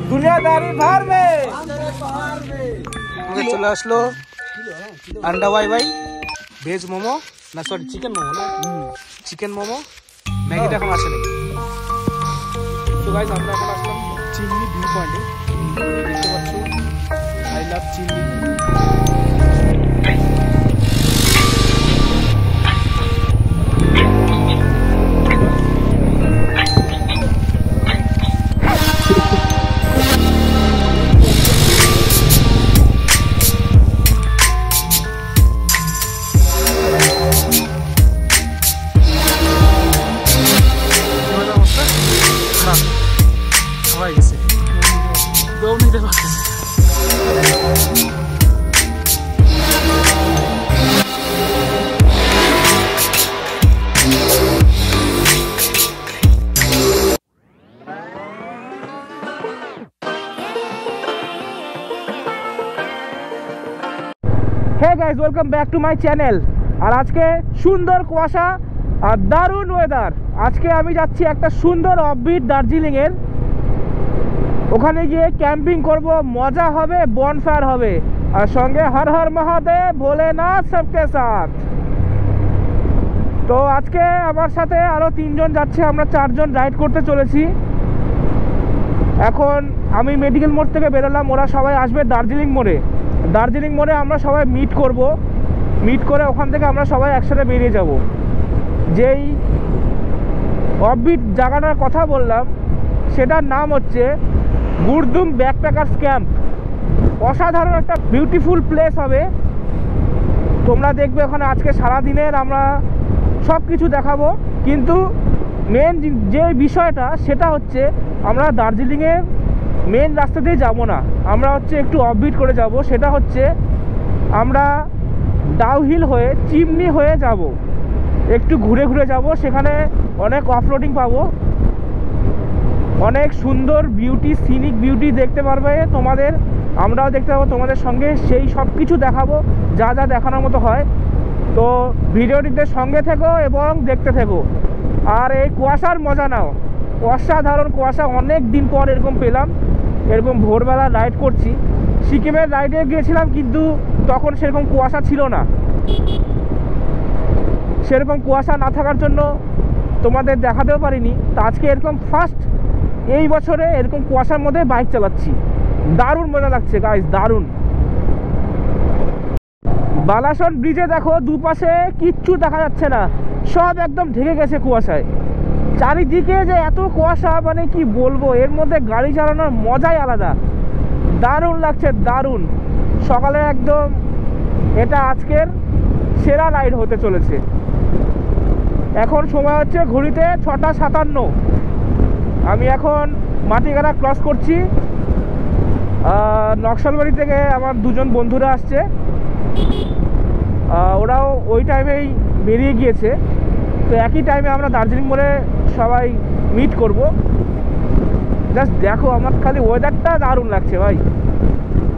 दुनियादारी भार में चले আসলো अंडा वाई वाई ভেজ মোমো না সরি চিকেন মোমো না চিকেন মোমো ম্যাগিটা এখন আসেনি। তো গাইস আমরা এখন আসলাম চিমনি ভিউ পয়েন্টে, দেখতে পাচ্ছ I love chimney. Hey guys welcome back to my channel. और आज के सुंदर कुয়াশা और दारुण वेदार। आज के आमी जाচ্ছি একটা সুন্দর অফবিট দার্জিলিং এর, ওখানে গিয়ে ক্যাম্পিং করব, মজা হবে, বনফায়ার হবে আর সঙ্গে হর হর মহাদেব ভোলেনাথ সবকে সাথ। তো আজকে আমার সাথে আরো তিনজন যাচ্ছে, আমরা চারজন রাইড করতে চলেছি। এখন আমি মেডিকেল মোড় থেকে বেরোলাম, ওরা সবাই আসবে দার্জিলিং মোড়ে। দার্জিলিং মোড়ে আমরা সবাই মিট করব, মিট করে ওখান থেকে আমরা সবাই একসাথে বেরিয়ে যাব। যেই অফবিট জায়গাটার কথা বললাম সেটার নাম হচ্ছে গুরদুম ব্যাকপ্যাকার্স ক্যাম্প। অসাধারণ একটা বিউটিফুল প্লেস হবে, তোমরা দেখবে ওখানে। আজকে সারাদিনের আমরা সব কিছু দেখাবো, কিন্তু মেন যে বিষয়টা সেটা হচ্ছে আমরা দার্জিলিংয়ের মেন রাস্তা দিয়ে যাব না, আমরা হচ্ছে একটু অফবিট করে যাব। সেটা হচ্ছে আমরা ডাউহিল হয়ে চিমনি হয়ে যাব, একটু ঘুরে ঘুরে যাব। সেখানে অনেক অফরোডিং পাবো, অনেক সুন্দর বিউটি, সিনিক বিউটি দেখতে পারবে তোমাদের, আমরাও দেখতে পাবো তোমাদের সঙ্গে। সেই সব কিছু দেখাবো যা যা দেখানোর মতো হয়। তো ভিডিওটিতে সঙ্গে থেকো এবং দেখতে থেকো, আর এই কুয়াশার মজা নাও। অসাধারণ কুয়াশা, অনেক দিন পর এরকম পেলাম। এরকম ভোরবেলা রাইড করছি। সিকিমের রাইডে গিয়েছিলাম, কিন্তু তখন সেরকম কুয়াশা ছিল না। সেরকম কুয়াশা না থাকার জন্য তোমাদের দেখাতেও পারিনি। তো আজকে এরকম ফার্স্ট এই বছরে এরকম কুয়াশার মধ্যে বাইক চালাচ্ছি, দারুণ মজা লাগছে গাইস, দারুণ। বালাসন ব্রিজে দেখো দুপাশে কিচ্ছু দেখা যাচ্ছে না, সব একদম ঢেকে গেছে কুয়াশায়। চারিদিকে যে এত কুয়াশা, মানে কি বলবো, এর মধ্যে গাড়ি চালানোর মজাই আলাদা, দারুণ লাগছে, দারুণ। সকালে একদম এটা আজকের সেরা রাইড হতে চলেছে। এখন সময় হচ্ছে ঘড়িতে 6:57। আমি এখন মাটিগাড়া ক্রস করছি। নকশালবাড়ি থেকে আমার দুজন বন্ধুরা আসছে, ওরাও ওই টাইমেই বেরিয়ে গিয়েছে। তো একই টাইমে আমরা দার্জিলিং মোড়ে সবাই মিট করব। জাস্ট দেখো, আমার খালি ওয়েদারটা দারুণ লাগছে ভাই।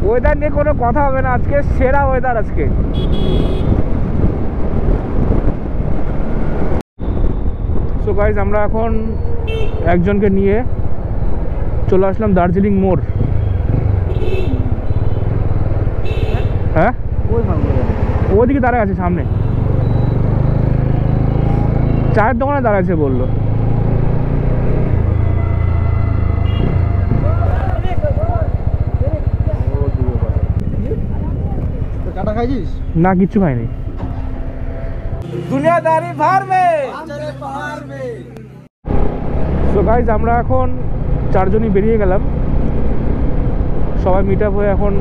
ওয়েদার নিয়ে কোনো কথা হবে না, আজকে সেরা ওয়েদার আজকে। সো গাইজ আমরা এখন একজনকে নিয়ে চলে আসলাম দার্জিলিং মোড়। হ্যাঁ ওইদিকে দাঁড়ায় আছে সামনে, চায়ের দোকানে দাঁড়াচ্ছে বললো। না কিচ্ছু খাইনি। দুনিয়াদারি ভার মে। সো গাইজ আমরা এখন চারজনই বেরিয়ে গেলাম, সবাই মিট আপ হয়ে এখন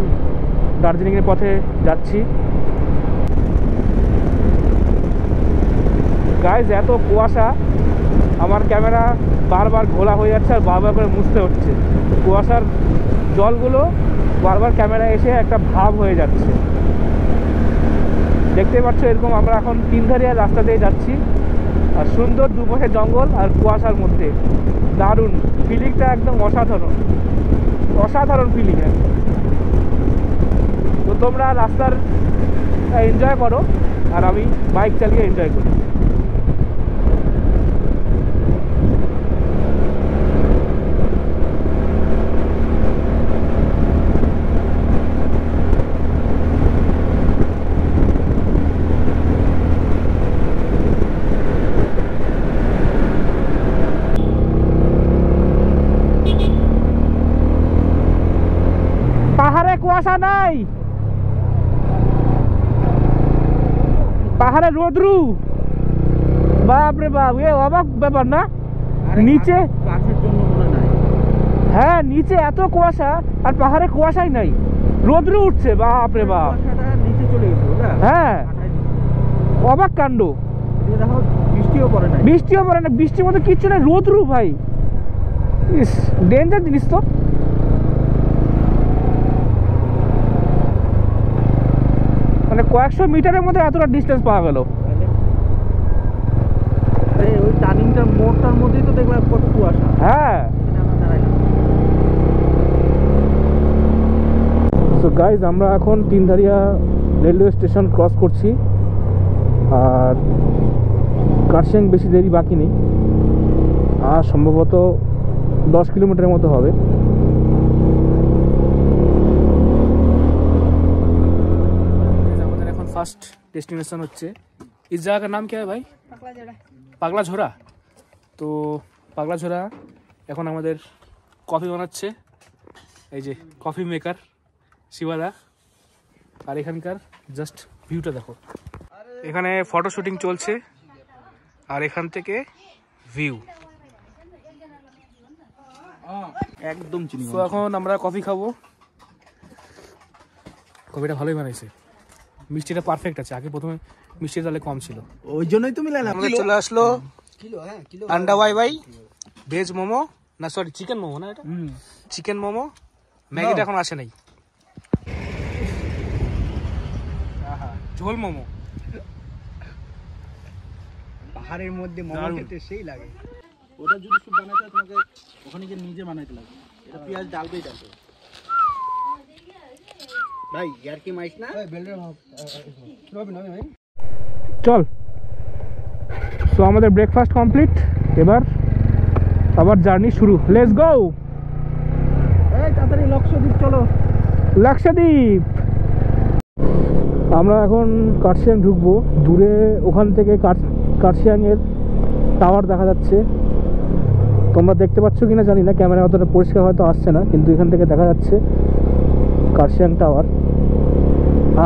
দার্জিলিংয়ের পথে যাচ্ছি। গাইজ এত কুয়াশা, আমার ক্যামেরা বারবার ঘোলা হয়ে যাচ্ছে আর বারবার করে মুছতে হচ্ছে। কুয়াশার জলগুলো বারবার ক্যামেরা এসে একটা ভাব হয়ে যাচ্ছে। দেখতে পাচ্ছ এরকম আমরা এখন তিনধারিয়া রাস্তা দিয়ে যাচ্ছি, আর সুন্দর দুপাশে জঙ্গল আর কুয়াশার মধ্যে দারুণ ফিলিংটা, একদম অসাধারণ অসাধারণ ফিলিং। তো তোমরা রাস্তার এনজয় করো আর আমি বাইক চালিয়ে এনজয় করি। কুয়াশা নাই, পাহাড়ে রোদ্রু, বাপরে বাপ, এ অবাক ব্যাপার না। নিচে হ্যাঁ নিচে এত কুয়াশা আর পাহাড়ে কুয়াশাই নাই, রোদ্রু উঠছে, বাপরে বাপ। হ্যাঁ অবাক কাণ্ড। বৃষ্টিও পড়ে না, বৃষ্টির মধ্যে কিচ্ছু না, রোদ্রু ভাই, ইস ডেঞ্জার জিনিস তো। মানে কয়েকশো মিটারের মধ্যে এতটা ডিস্টেন্স পাওয়া গেল। ওই টার্নিংটার মোড়টার মধ্যেই তো দেখলাম কত কুয়াশা। হ্যাঁ সো গাইজ আমরা এখন তিনধারিয়া রেলওয়ে স্টেশন ক্রস করছি, আর কার্শিয়াং বেশি দেরি বাকি নেই, আর সম্ভবত 10 কিলোমিটারের মতো হবে। আমাদের এখন ফার্স্ট डेस्टिनेशन হচ্ছে, इस जगह का नाम क्या है भाई? পাগলা ঝোড়া। তো পাগলা ঝোড়া এখন আমাদের কফি বানাচ্ছে, এই যে কফি মেকার শিবাদা। আর এখানকার জাস্ট ভিউটা দেখো, এখানে ফটো শুটিং চলছে আর এখান থেকে ভিউ একদম চিনি। তো এখন আমরা কফি খাবো, কফিটা ভালোই বানাইছে, মিষ্টিটা পারফেক্ট আছে, আগে প্রথমে মিষ্টি তাহলে কম ছিল, ওই জন্যই তুমি লাইলাম। আমাদের চলে আসলো আন্ডা ওয়াই ওয়াই ভেজ মোমো, না সরি চিকেন মোমো, না এটা চিকেন মোমো। ম্যাগিটা এখন আসে নাই, ঝোল মোমো। পাহাড়ের মধ্যে মোমো খেতে সেই লাগে। ওটা যদি শুধু বানাইতে হয় তোমাকে ওখানে গিয়ে নিজে বানাইতে লাগে, এটা পেঁয়াজ ডালবেই ডালবে ভাই, ইয়ার কি মাইস না ভাই। চল, সো আমাদের ব্রেকফাস্ট কমপ্লিট, এবার আবার জার্নি শুরু, লেটস গো। এই তাড়াতাড়ি লক্ষদ্বীপ চলো। লাক্ষাদ্বীপ, আমরা এখন কার্শিয়াং ঢুকবো। দূরে ওখান থেকে কার্শিয়াংয়ের টাওয়ার দেখা যাচ্ছে, তোমরা দেখতে পাচ্ছ কিনা জানি না, ক্যামেরা অতটা পরিষ্কার হয়তো আসছে না, কিন্তু এখান থেকে দেখা যাচ্ছে কার্শিয়াং টাওয়ার।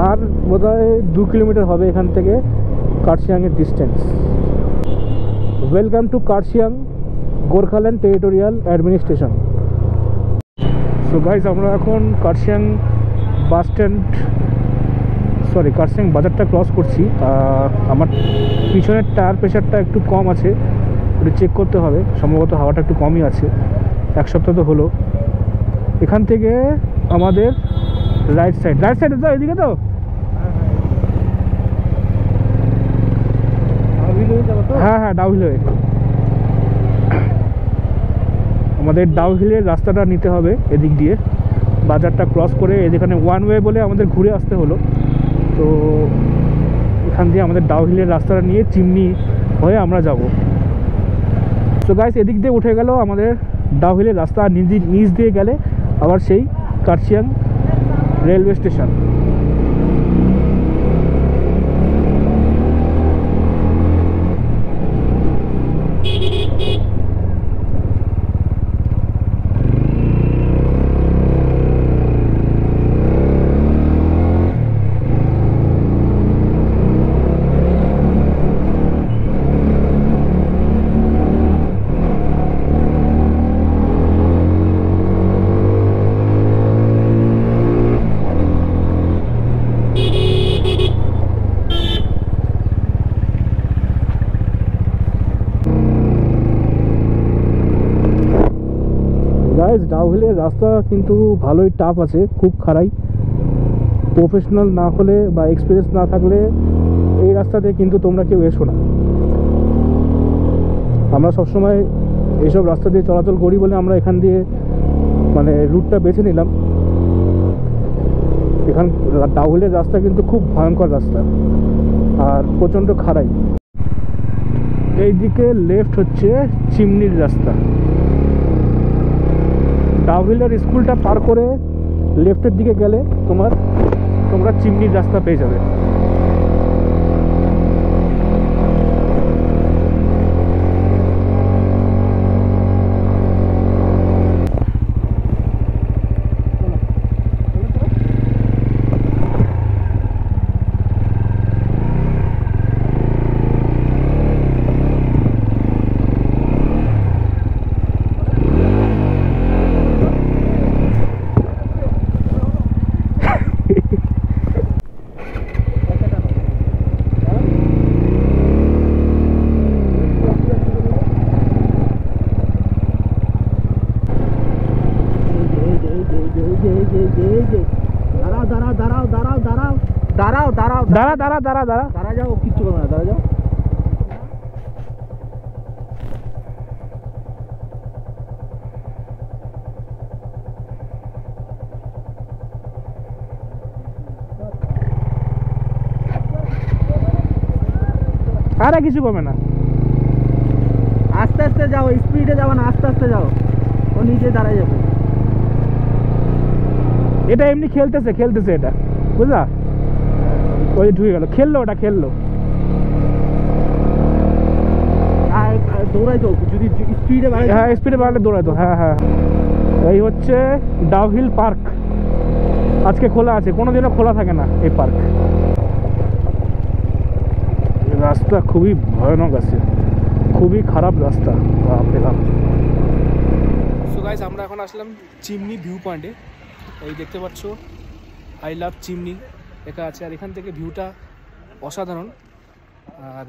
আর বোধহয় 2 কিলোমিটার হবে এখান থেকে কার্শিয়াংয়ের distance. Welcome to Kurseong Gorkhaland territorial administration. So guys আমরা এখন Kurseong bus stand, sorry Kurseong বাজারটা ক্রস করছি। আমার পিছনের টায়ার প্রেশারটা একটু কম আছে, একটু চেক করতে হবে, সম্ভবত হাওয়াটা একটু কমই আছে, 1 সপ্তাহ তো হলো। এখান থেকে আমাদের রাইট সাইডে তো, এদিকে তো হ্যাঁ হ্যাঁ ডাউহিল হয়ে আমাদের ডাউহিলের রাস্তাটা নিতে হবে, এদিক দিয়ে বাজারটা ক্রস করে। এখানে ওয়ান ওয়ে বলে আমাদের ঘুরে আসতে হলো, তো এখান দিয়ে আমাদের ডাউহিলের রাস্তাটা নিয়ে চিমনি হয়ে আমরা যাব। সো গাইস এদিক দিয়ে উঠে গেল আমাদের ডাউহিলের রাস্তা, আর নিচ দিয়ে গেলে আবার সেই কার্শিয়াং রেলওয়ে স্টেশন। ডাউহিলের রাস্তা কিন্তু ভালোই টাফ আছে, খুব খারাই। প্রফেশনাল না হলে বা এক্সপিরিয়েন্স না থাকলে এই রাস্তাতে কিন্তু তোমরা কেউ এসো না। আমরা সবসময় এইসব রাস্তা দিয়ে চলাচল করি বলে আমরা এখান দিয়ে মানে রুটটা বেছে নিলাম। এখান ডাউহিলের রাস্তা কিন্তু খুব ভয়ঙ্কর রাস্তা আর প্রচণ্ড খারাই। এইদিকে লেফট হচ্ছে চিমনির রাস্তা। ডাউহিলের স্কুলটা পার করে লেফটের দিকে গেলে তোমরা চিমনির রাস্তা পেয়ে যাবে। দাঁড়াও দাঁড়াও দাঁড়াও দাঁড়াও দাঁড়াও দাঁড়াও দাঁড়াও দাঁড়া দাঁড়া যাও, কিচ্ছু করবে না, দাঁড়া যাও। আরে কিছু কমে না, আস্তে আস্তে যাও, স্পিডে যাও না, আস্তে আস্তে যাও, ও নিজে দাঁড়ায় যাবে। এটা এমনি খেলতেছে এটা বুঝলা, ওই ঢুকে গেল, খেললো ওটা খেললো। দৌড়াই তো, যদি স্পিডে বাড়াই, হ্যাঁ স্পিডে বাড়লে দৌড়াতো। হ্যাঁ হ্যাঁ, এই হচ্ছে ডাউহিল পার্ক, আজকে খোলা আছে, কোনোদিনও খোলা থাকে না এই পার্ক। রাস্তা খুবই ভয়ানক আছে, খুবই খারাপ রাস্তা, বাপরে বাপ। সো গাইস, আমরা এখন আসলাম চিমনি ভিউ পয়েন্টে। এই দেখতে পাচ্ছ আই লাভ চিমনি লেখা আছে, আর এখান থেকে ভিউটা অসাধারণ।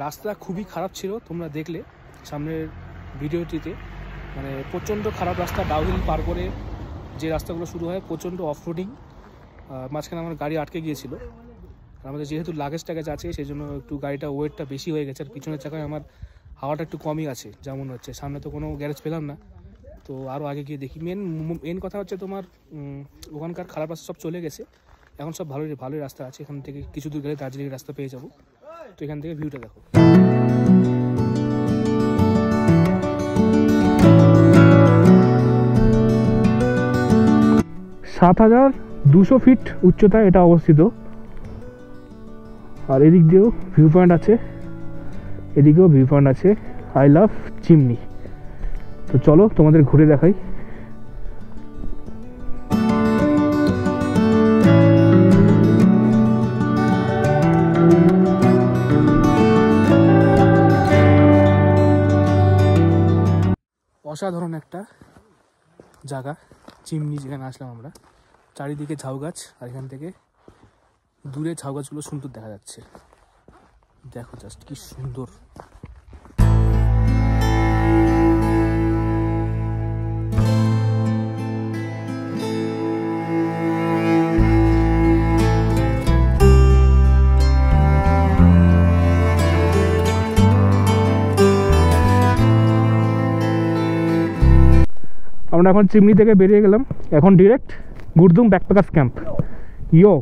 রাস্তা খুবই খারাপ ছিল, তোমরা দেখলে সামনের ভিডিওটিতে, মানে প্রচণ্ড খারাপ রাস্তা। ডাউহিল পার করে যে রাস্তাগুলো শুরু হয় প্রচণ্ড অফরোডিং। মাঝখানে আমার গাড়ি আটকে গিয়েছিল, আমাদের যেহেতু লাগেজ টাগেজ আছে সেই জন্য একটু গাড়িটা ওয়েটটা বেশি হয়ে গেছে, আর পিছনের চাকায় আমার হাওয়াটা একটু কমই আছে যেমন হচ্ছে। সামনে তো কোনো গ্যারেজ পেলাম না, তো আরও আগে গিয়ে দেখি। মেন কথা হচ্ছে তোমার ওখানকার খারাপ রাস্তা সব চলে গেছে, এখন সব ভালোই রাস্তা আছে। এখান থেকে কিছু দূর গেলে দার্জিলিং রাস্তা পেয়ে যাবো। তো এখান থেকে ভিউটা দেখো। 7200 ফিট উচ্চতায় এটা অবস্থিত, আর এদিক দিয়েও ভিউ পয়েন্ট আছে, এদিকেও ভিউ পয়েন্ট আছে। I love chimney. তো চলো তোমাদের ঘুরে দেখাই। অসাধারণ একটা জায়গা চিমনি, যেখানে আসলাম আমরা। চারিদিকে ঝাউ গাছ, আর এখান থেকে দূরে ঝাউ গাছগুলো সুন্দর দেখা যাচ্ছে। দেখো জাস্ট কি সুন্দর। আমরা এখন চিমনি থেকে বেরিয়ে গেলাম, এখন ডিরেক্ট গুরদুম ব্যাকপ্যাকার্স ক্যাম্প। ইয়ো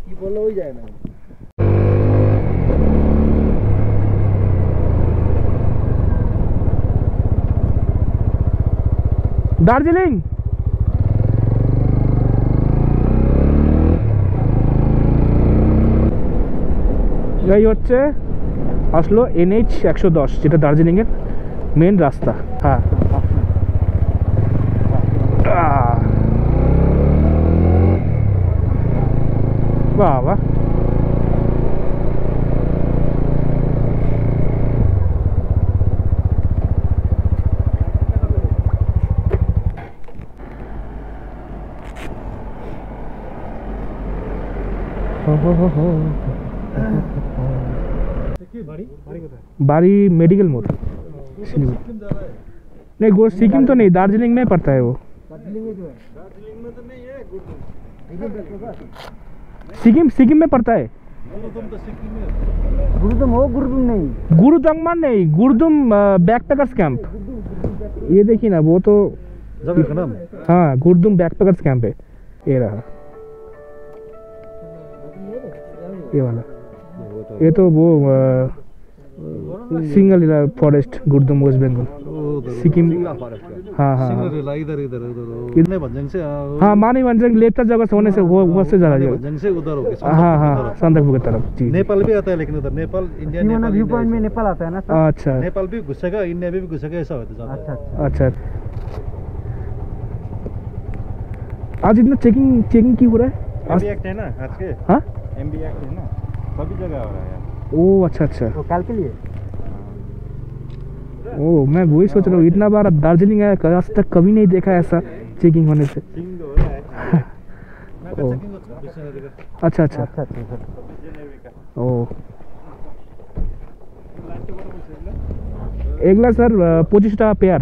কি বললেও যায় না। দার্জিলিং এই হচ্ছে আসলো NH 110, যেটা দার্জিলিংয়ের মেন রাস্তা। হ্যাঁ বাবা, बारी मेडिकल मोड़ नहीं, वो सिक्किम तो नहीं, दार्जिलिंग में पड़ता है वो। दार्जिलिंग में जो है, दार्जिलिंग में तो नहीं है सिक्किम में पड़ता है। गुरुदुम तो सिक्किम में, गुरुदुम हो, गुरुदुम नहीं, गुरुदंगमान नहीं, गुरुदुम बैकपैकर्स कैंप। ये देखिए ना, वो तो जगह का नाम। हाँ, गुरुदुम बैकपैकर्स कैंप है, ये रहा, ये वाला। ये तो वो सिंगल फॉरेस्ट गुरुदुम वेस्ट बंगाल सिक्किम। हाँ हाँ इधर इधर भंजंग से, हाँ मानी भंजंग लेफ्ट जगह से होने से वो से ज़्यादा भंजंग से उधर हो गया। हाँ हाँ सांदकपू की तरफ जी। नेपाल भी आता है, लेकिन उधर Nepal India, Nepal view point में नेपाल आता है ना। अच्छा, नेपाल भी घुसेगा, इंडिया भी घुसेगा, ऐसा होता है। अच्छा, आज इतना चेकिंग क्यों हो रहा है? एमबी एक्ट है ना आज के। हाँ एमबी एक्ट है ना, सभी जगह हो रहा है। ओ अच्छा, वो कल के लिए। ओ मैं वही सोच रहा हूँ, इतना बार दार्जिलिंग आया, आज तक कभी नहीं देखा ऐसा चेकिंग होने से। अच्छा अच्छा, ओ এগুলা স্যার 25 টাকা পেয়ার।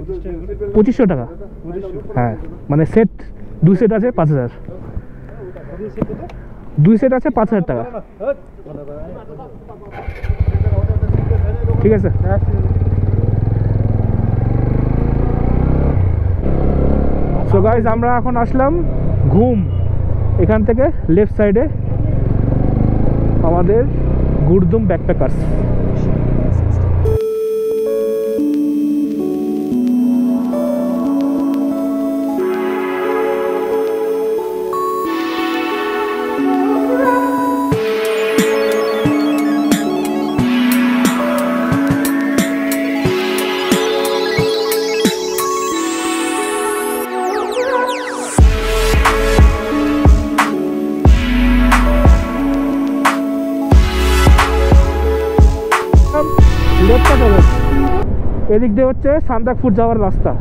2500 টাকা। হ্যাঁ মানে সেট 2 সেট আছে 5000, 2 সেট আছে 5000 টাকা। ঠিক আছে। সো গাইস আমরা এখন আসলাম ঘুম, এখান থেকে লেফট সাইডে আমাদের গুরদুম ব্যাকপ্যাকার্স। এদিক দিয়ে হচ্ছে সান্দাকফু যাওয়ার রাস্তা।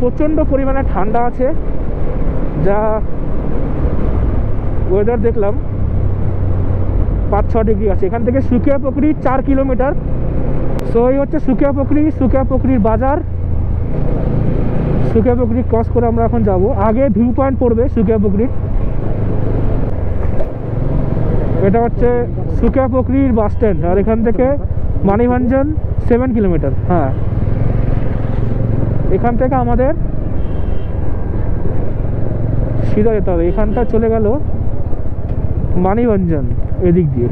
প্রচণ্ড পরিমাণে ঠান্ডা আছে, যা ওয়েদার দেখলাম 5-6 ডিগ্রি আছে। এখান থেকে সুকিয়া পুকুরি 4 কিলোমিটার। সো এই হচ্ছে সুকিয়া পুকুরি, সুকিয়া পুকুরির বাজার। সুকিয়া পুকুরি ক্রস করে আমরা এখন যাব। আগে ভিউ পয়েন্ট পড়বে সুকিয়া পুকুরির। এটা হচ্ছে সুকিয়া পুকুরির বাস স্ট্যান্ড, আর এখান থেকে মানিভঞ্জন 7 কিলোমিটার। হ্যাঁ এখান থেকে আমাদের সিধা যেতে হবে। এখানটা চলে গেল মানিভঞ্জন, এদিক দিয়ে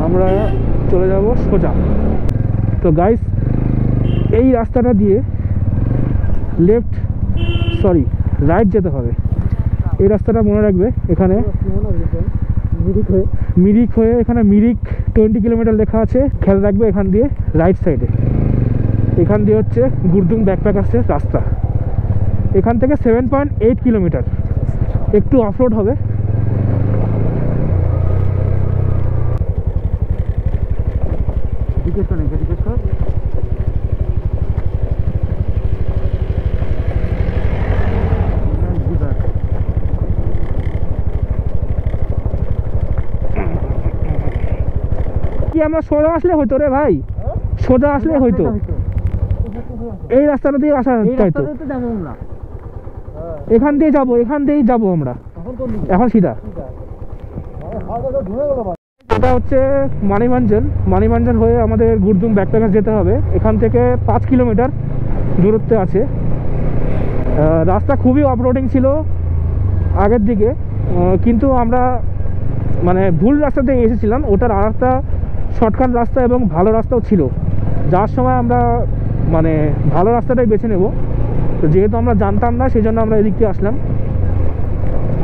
আমরা চলে যাব সোজা। তো গাইস এই রাস্তাটা দিয়ে রাইট যেতে হবে। এই রাস্তাটা মনে রাখবে, এখানে মিরিক হয়ে এখানে মিরিক 20 কিলোমিটার লেখা আছে, খেয়াল রাখবে। এখান দিয়ে রাইট সাইডে, এখান দিয়ে হচ্ছে গুরদুম ব্যাকপ্যাকার্সের রাস্তা। এখান থেকে 7.8 কিলোমিটার, একটু অফরোড হবে। আমরা সোজা আসলে হইতো রে ভাই, সোজা আসলে হইতো। এই রাস্তাটা দিয়ে আসা হয়তো, এখান দিয়ে যাবো, এখান দিয়েই যাবো আমরা এখন সিধা। এটা হচ্ছে মানিভঞ্জন, মানিভঞ্জন হয়ে আমাদের গুরদুম ব্যাকপ্যাকার্স যেতে হবে। এখান থেকে 5 কিলোমিটার দূরত্বে আছে। রাস্তা খুবই অফরোডিং ছিল আগের দিকে, কিন্তু আমরা মানে ভুল রাস্তাতে এসেছিলাম। ওটার আর একটা শর্টকাট রাস্তা এবং ভালো রাস্তাও ছিল। যার সময় আমরা মানে ভালো রাস্তাটাই বেছে নেব। তো যেহেতু আমরা জানতাম না, সেই জন্য আমরা এদিক দিয়ে আসলাম।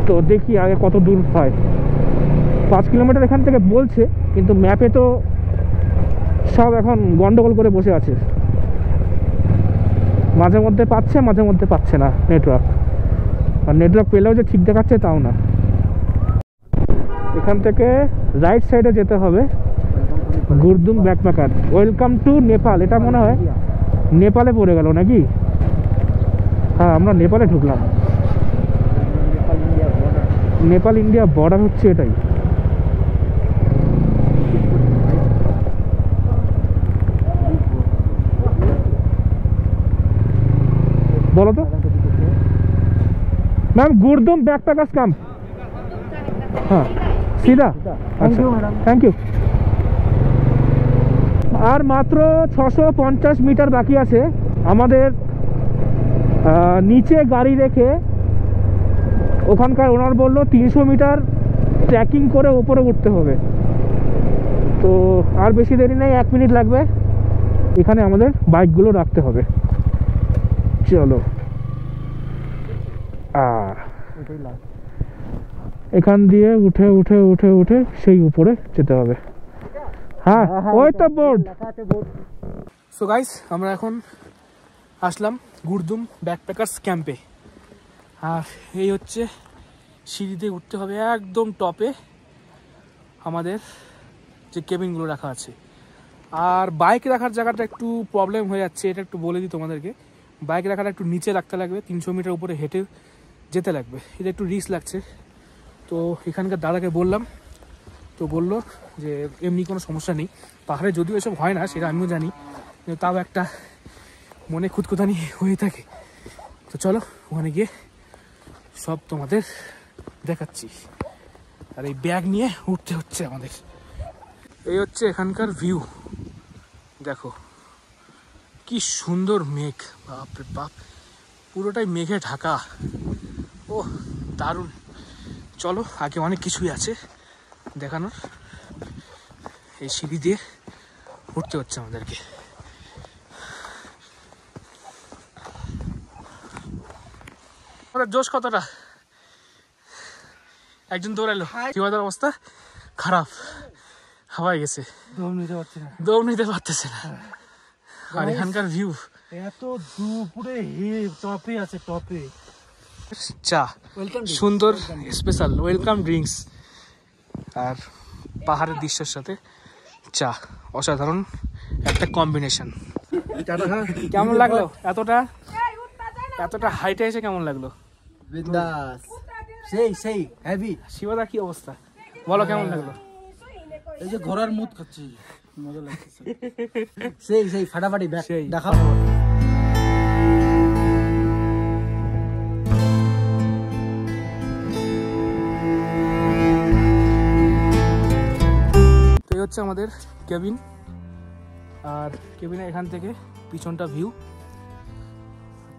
তো দেখি আগে কত দূর হয়। 5 কিলোমিটার এখান থেকে বলছে, কিন্তু ম্যাপে তো সব এখন গন্ডগোল করে বসে আছে। মাঝে মধ্যে পাচ্ছে, মাঝে মধ্যে পাচ্ছে না নেটওয়ার্ক। আর নেটওয়ার্ক পেলেও যে ঠিক দেখাচ্ছে তাও না। এখান থেকে রাইট সাইডে যেতে হবে Gurdum backpacker. Welcome to Nepal. এটা মনে হয় নেপালে পড়ে গেল নাকি? হ্যাঁ আমরা নেপালে ঢুকলাম। নেপাল ইন্ডিয়া বর্ডার হচ্ছে এটাই। বলো তো ম্যাম, গুরদুম ব্যাকপ্যাকার্স ক্যাম্প। হ্যাঁ সিধা। আচ্ছা থ্যাংক ইউ। আর মাত্র 650 মিটার বাকি আছে আমাদের। নিচে গাড়ি রেখে ওখানকার ওনার বললো 300 মিটার ট্রেকিং করে উপরে উঠতে হবে। তো আর বেশি দেরি নেই, 1 মিনিট লাগবে। এখানে আমাদের বাইকগুলো রাখতে হবে। চলো এখান দিয়ে উঠে উঠে উঠে উঠে সেই উপরে যেতে হবে। হ্যাঁ ওই তো বোর্ড। সো গাইস আমরা এখন আসলাম গুরদুম ব্যাকপ্যাকার্স ক্যাম্পে। আর এই হচ্ছে সিঁড়িতে উঠতে হবে একদম টপে আমাদের যে কেবিনগুলো রাখা আছে। আর বাইক রাখার জায়গাটা একটু প্রবলেম হয়ে যাচ্ছে, এটা একটু বলে দিই তোমাদেরকে। বাইক রাখাটা একটু নিচে রাখতে লাগবে, 300 মিটার উপরে হেঁটে যেতে লাগবে। এটা একটু রিস্ক লাগছে। তো এখানকার দাদাকে বললাম, তো বললো যে এমনি কোনো সমস্যা নেই। পাহাড়ে যদিও এসব হয় না, সেটা আমিও জানি, কিন্তু তাও একটা মনে খুঁতখুঁতানি হয়ে থাকে। তো চলো ওখানে গিয়ে সব তোমাদের দেখাচ্ছি। আর এই ব্যাগ নিয়ে উঠতে হচ্ছে আমাদের। এই হচ্ছে এখানকার ভিউ, দেখো কি সুন্দর মেঘ, বাপরে বাপ, পুরোটাই মেঘে ঢাকা। ও দারুণ। চলো আগে অনেক কিছুই আছে দেখানোর, এই সিঁড়ি দিয়ে উঠতে হচ্ছে আমাদেরকে। ওরা জোশ কতটা, একজন দৌড়ালো, জীবনের অবস্থা খারাপ, হাওয়ায় গেছে, দৌড় নিতে পারতেছে না। আর এখানকার ভিউ এত দুপুরে টপে আছে, টপে চা, সুন্দর স্পেশাল ওয়েলকাম ড্রিঙ্কস, আর পাহাড়ের দৃশ্যের সাথে চা, অসাধারণ একটা কম্বিনেশন। কেমন লাগলো এতটা হাইটে এসে কেমন লাগলো? বিন্দাস, সেই হেভি। শিবদা কি অবস্থা বলো, কেমন লাগলো? এই যে ঘোড়ার মুদ খাচ্ছি, মজা লাগছে। সেই ফাটাফাটি ব্যাগ দেখাও। তো এই হচ্ছে আমাদের কেবিন, আর কেবিনের এখান থেকে পিছনটা ভিউ।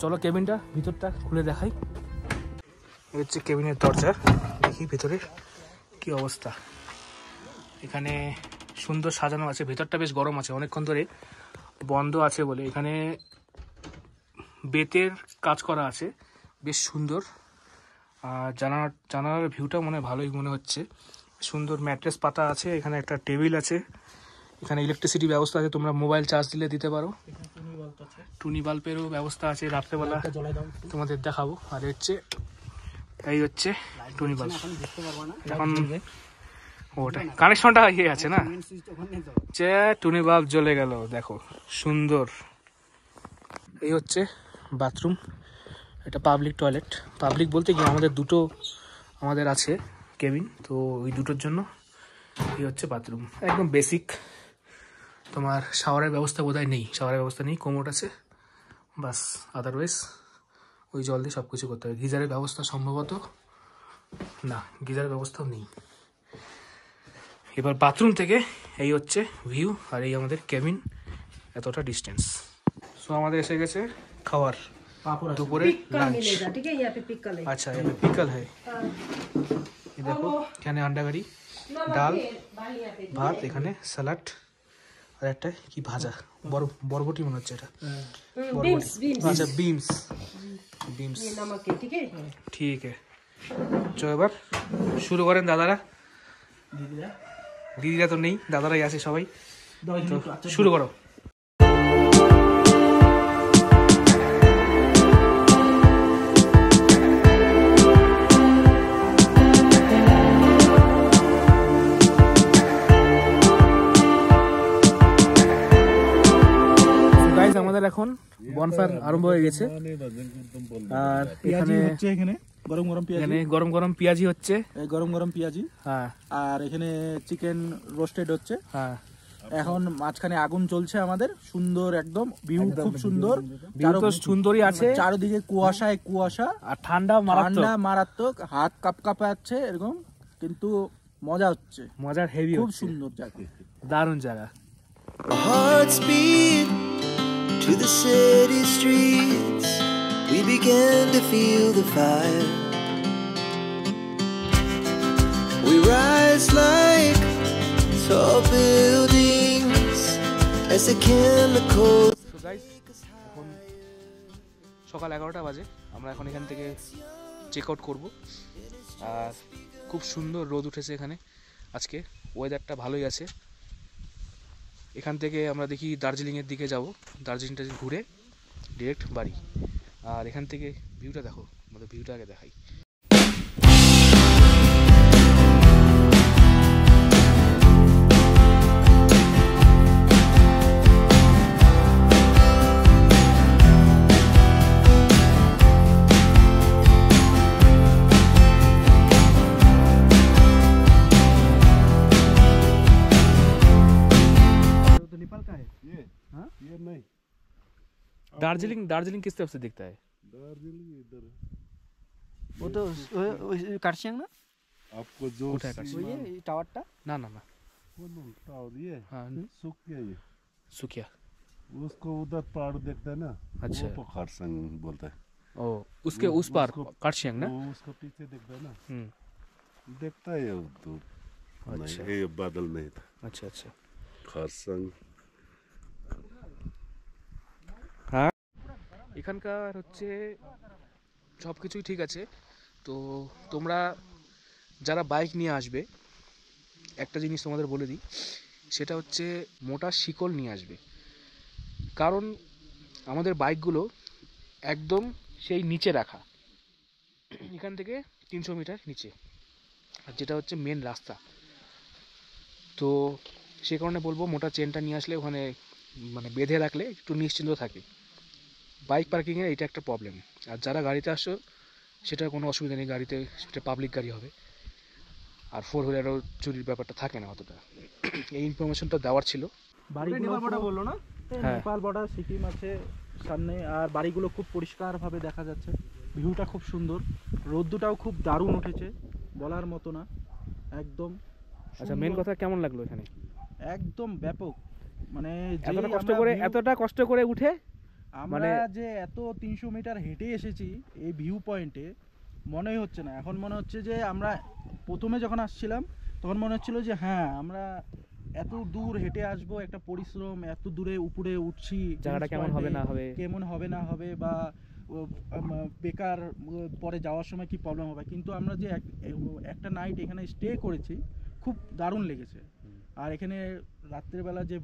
চলো কেবিনটা ভিতরটা খুলে দেখাই। এই হচ্ছে কেবিনের দরজা, দেখি ভিতরের কি অবস্থা। এখানে সুন্দর সাজানো আছে, ভেতরটা বেশ গরম আছে, অনেকক্ষণ ধরে বন্ধ আছে বলে। এখানে বেতের কাজ করা আছে, বেশ সুন্দর। আর জানালার ভিউটা ভালোই মনে হচ্ছে। সুন্দর ম্যাট্রেস পাতা আছে, এখানে একটা টেবিল আছে, এখানে ইলেকট্রিসিটি ব্যবস্থা আছে, তোমরা মোবাইল চার্জ দিলে দিতে পারো। টুনি বাল্বেরও ব্যবস্থা আছে, রাত্রেবেলা তোমাদের দেখাবো। আর এই হচ্ছে টুনি বাল্ব, এখন ওটা কানেকশনটা ইয়ে আছে না, টুনি বাল্ব জ্বলে গেল, দেখো সুন্দর। এই হচ্ছে বাথরুম, এটা পাবলিক টয়লেট। পাবলিক বলতে কি আমাদের দুটো আছে কেবিন, তো ওই দুটোর জন্য এই হচ্ছে বাথরুম, একদম বেসিক। তোমার শাওয়ারের ব্যবস্থা বোধহয় নেই, কোমোড আছে বাস, আদারওয়াইজ ওই জল দিয়ে সব কিছু করতে হবে। গিজারের ব্যবস্থা সম্ভবত না, গিজারের ব্যবস্থাও নেই। এবার বাথরুম থেকে এই হচ্ছে ভিউ, আর এই আমাদের কেবিন, এতটা ডিস্টেন্স। সো আমাদের এসে গেছে খাবার, দুপুরে লাঞ্চ। আচ্ছা পিকল হ্যাঁ, দেখো এখানে আন্ডা কারি, ডাল ভাত, এখানে স্যালাড, আর একটা কি ভাজা, বরবটি মনে হচ্ছে এটা, আচ্ছা বিমস। ঠিক আছে, চলো এবার শুরু করেন দাদারা। দিদিরা তো নেই, দাদারাই আছে সবাই, তো শুরু করো। আমাদের এখন বনফায়ার আরম্ভ হয়ে গেছে, আর এখানে গরম গরম পেঁয়াজি হচ্ছে, হ্যাঁ, আর এখানে চিকেন রোস্টেড হচ্ছে, হ্যাঁ। এখন মাঝখানে আগুন চলছে আমাদের, সুন্দর একদম ভিউ, খুব সুন্দর, সুন্দরই আছে, চারিদিকে কুয়াশা আর ঠান্ডা মারাত্মক, হাত কাঁপাচ্ছে এরকম, কিন্তু মজা হচ্ছে, মজার হেভি, খুব সুন্দর জায়গা, দারুণ জায়গা। To the city streets, we began to feel the fire. We rise like tall buildings as the chemicals. So guys, এখন সকাল 11টা বাজে, আমরা এখন এখান থেকে চেক আউট করবো। আর খুব সুন্দর রোদ উঠেছে এখানে আজকে, ওয়েদারটা ভালোই আছে। এখান থেকে আমরা দেখি দার্জিলিংয়ের দিকে যাব, দার্জিলিংটা ঘুরে ডিরেক্ট বাড়ি। আর এখান থেকে ভিউটা দেখো, আমাদের ভিউটা আগে দেখাই। दार्जिलिंग किस तरफ से दिखता है? दार्जिलिंग इधर वो तो काटशियांग ना आपको जो उठा है काटशियांग। वो ये टावरটা ना ना ना कौन उल्टा और ये हाँ सूख गया ये सुखिया। उसको उधर पहाड़ देखता है ना अच्छा। वो तो खारसंग बोलता है ओ उसके उस पार काटशियांग ना। वो उसको पीछे देखता है ना हम्म देखता है वो तो अच्छा। नहीं ये बादल नहीं था अच्छा अच्छा खारसंग হ্যাঁ এখানকার হচ্ছে সব কিছুই ঠিক আছে। তো তোমরা যারা বাইক নিয়ে আসবে একটা জিনিস তোমাদের বলে দিই, সেটা হচ্ছে মোটা শিকল নিয়ে আসবে। কারণ আমাদের বাইকগুলো একদম সেই নিচে রাখা, এখান থেকে 300 মিটার নিচে, আর যেটা হচ্ছে মেন রাস্তা। তো সে কারণে বলবো মোটা চেনটা নিয়ে আসলে ওখানে মানে বেঁধে রাখলে একটু নিশ্চিন্ত থাকে। বাইক পার্কিংয়ের এটা একটা প্রবলেম। আর যারা গাড়িতে আসছো সেটা কোনো অসুবিধা নেই, গাড়িতে সেটা পাবলিক গাড়ি হবে, আর 4 হুইলারও চুরির ব্যাপারটা থাকে না অতটা। এই ইনফরমেশনটা দেওয়ার ছিল। নেপাল বর্ডার বললো না হ্যাঁ। নেপাল বর্ডার সিকিম আছে সামনে, আর বাড়িগুলো খুব পরিষ্কারভাবে দেখা যাচ্ছে, ভিউটা খুব সুন্দর, রোদ্দুটাও খুব দারুণ উঠেছে, বলার মতো না, একদম আচ্ছা মেন সুন্দর, কথা কেমন লাগলো এখানে? একদম ব্যাপক। মানে যে এতটা কষ্ট আমরা করে view- এতটা কষ্ট করে উঠে আমরা যে এত 300 মিটার হেঁটে এসেছি এই ভিউ পয়েন্টে, মনেই হচ্ছে না। এখন মনে হচ্ছে যে আমরা প্রথমে যখন আসছিলাম তখন মনে হচ্ছিল যে হ্যাঁ আমরা এত দূর হেঁটে আসবো, একটা পরিশ্রম, এত দূরে উপরে উঠছি, জায়গাটা কেমন হবে না হবে, কেমন হবে না হবে, বা বেকার পরে যাওয়ার সময় কি প্রবলেম হবে। কিন্তু আমরা যে একটা নাইট এখানে স্টে করেছি, খুব দারুণ লেগেছে। আর এখানে রাত্রেবেলা যে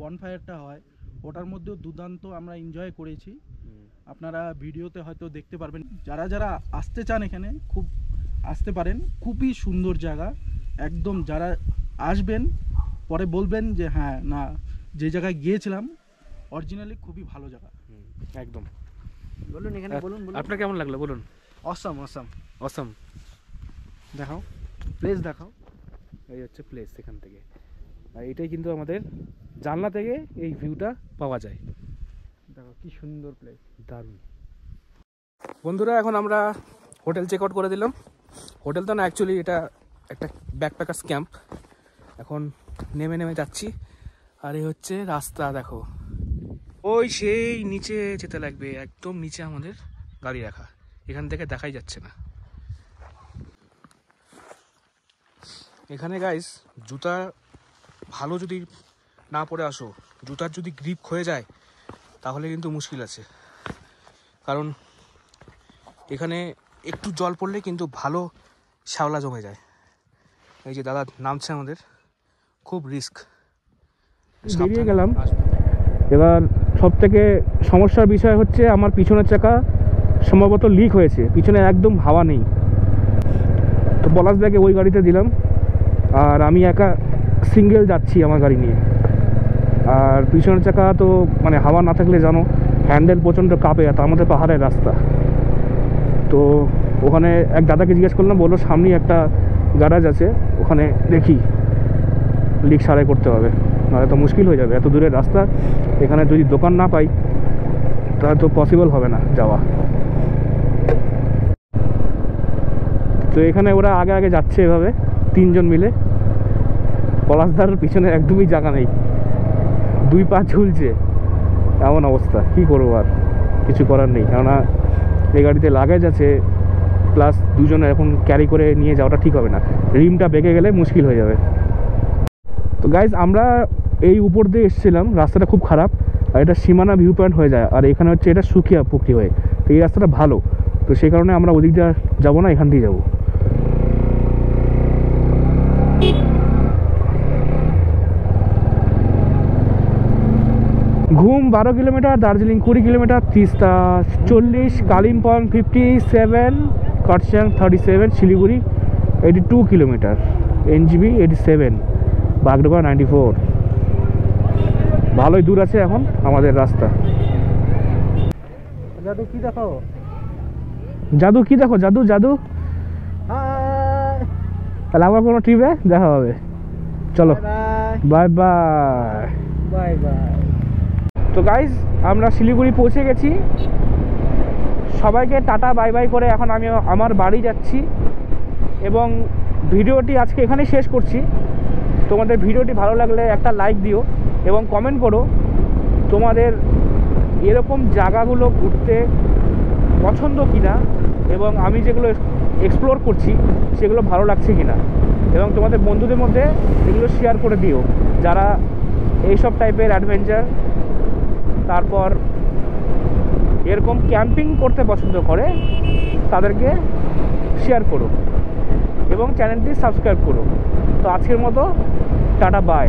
বনফায়ারটা হয় ওটার মধ্যেও দুর্দান্ত আমরা এনজয় করেছি। আপনারা ভিডিওতে হয়তো দেখতে পারবেন। যারা যারা আসতে চান এখানে খুব আসতে পারেন, খুবই সুন্দর জায়গা একদম। যারা আসবেন পরে বলবেন যে হ্যাঁ না যে জায়গায় গিয়েছিলাম অরিজিনালি খুবই ভালো জায়গা। একদম। বলুন এখানে বলুন বলুন আপনার কেমন লাগলো বলুন? অসম অসম অসম। দেখাও প্লেস দেখাও। এই হচ্ছে প্লেস এখান থেকে, আর এটাই কিন্তু আমাদের জানলা থেকে এই ভিউটা পাওয়া যায়। দেখো কি সুন্দর প্লেস। দারুণ। বন্ধুরা এখন আমরা হোটেল চেক আউট করে দিলাম। হোটেল তো না, অ্যাকচুয়ালি এটা একটা ব্যাকপ্যাকার্স ক্যাম্প। এখন নেমে নেমে যাচ্ছি, আর এই হচ্ছে রাস্তা। দেখো ওই সেই নিচে যেতে লাগবে, একদম নিচে আমাদের গাড়ি রাখা, এখান থেকে দেখাই যাচ্ছে না। এখানে গাইস জুতা ভালো যদি না পরে আসো, জুতার যদি গ্রিপ ক্ষয়ে যায় তাহলে কিন্তু মুশকিল আছে। কারণ এখানে একটু জল পড়লে কিন্তু ভালো শ্যাওলা জমে যায়। এই যে দাদা নামছে আমাদের, খুব রিস্ক। বেরিয়ে গেলাম। এবার সব থেকে সমস্যার বিষয় হচ্ছে আমার পিছনের চাকা সম্ভবত লিক হয়েছে, পিছনে একদম হাওয়া নেই। তো পলাশ ব্যাগে ওই গাড়িতে দিলাম, আর আমি একা সিঙ্গেল যাচ্ছি আমার গাড়ি নিয়ে। আর পিছনের চাকা তো মানে হাওয়া না থাকলে জানো হ্যান্ডেল প্রচণ্ড কাঁপে, আর তার মধ্যে পাহাড়ের রাস্তা। তো ওখানে এক দাদাকে জিজ্ঞেস করলাম, বললো সামনেই একটা গ্যারাজ আছে, ওখানে দেখি লিক সারাই করতে হবে, নাহলে তো মুশকিল হয়ে যাবে। এত দূরের রাস্তা, এখানে যদি দোকান না পাই তাহলে তো পসিবল হবে না যাওয়া। তো এখানে ওরা আগে আগে যাচ্ছে এভাবে 3 জন মিলে। পলাশদার পিছনে একদমই জায়গা নেই, 2 পা ঝুলছে, এমন অবস্থা। কি করবো, আর কিছু করার নেই, কেননা এই গাড়িতে লাগেজ আছে, প্লাস 2 জন এখন ক্যারি করে নিয়ে যাওয়াটা ঠিক হবে না, রিমটা বেঁকে গেলে মুশকিল হয়ে যাবে। তো গাইজ আমরা এই উপর দিয়ে এসেছিলাম, রাস্তাটা খুব খারাপ, আর এটা সীমানা ভিউ পয়েন্ট হয়ে যায়, আর এখানে হচ্ছে এটা সুখিয়া পুকুরি হয়ে, তো এই রাস্তাটা ভালো। তো সেই কারণে আমরা ওদিক দিয়ে যাবো না, এখান দিয়ে যাবো। ঘুম 12 kilometre, Darjeeling 20 kilometre, Teesta 40, Kalimpong 57, কাটশিয়াং 37, Siliguri 82 kilometre, NGB 87, Bagdogra 94। ভালোই দূর আছে এখন আমাদের রাস্তা। জাদু কি দেখো, জাদু কি দেখো, জাদু জাদু। তাহলে আমার কোনো ট্রিপে দেখা হবে, চলো bye bye bye. Bye bye. তো গাইজ আমরা শিলিগুড়ি পৌঁছে গেছি, সবাইকে টাটা বাই বাই করে এখন আমি আমার বাড়ি যাচ্ছি এবং ভিডিওটি আজকে এখানেই শেষ করছি। তোমাদের ভিডিওটি ভালো লাগলে একটা লাইক দিও এবং কমেন্ট করো তোমাদের এরকম জায়গাগুলো ঘুরতে পছন্দ কিনা এবং আমি যেগুলো এক্সপ্লোর করছি সেগুলো ভালো লাগছে কিনা, এবং তোমাদের বন্ধুদের মধ্যে এগুলো শেয়ার করে দিও যারা এইসব টাইপের অ্যাডভেঞ্চার তারপর এরকম ক্যাম্পিং করতে পছন্দ করে তাদেরকে শেয়ার করো এবং চ্যানেলটি সাবস্ক্রাইব করো। তো আজকের মতো টাটা বাই।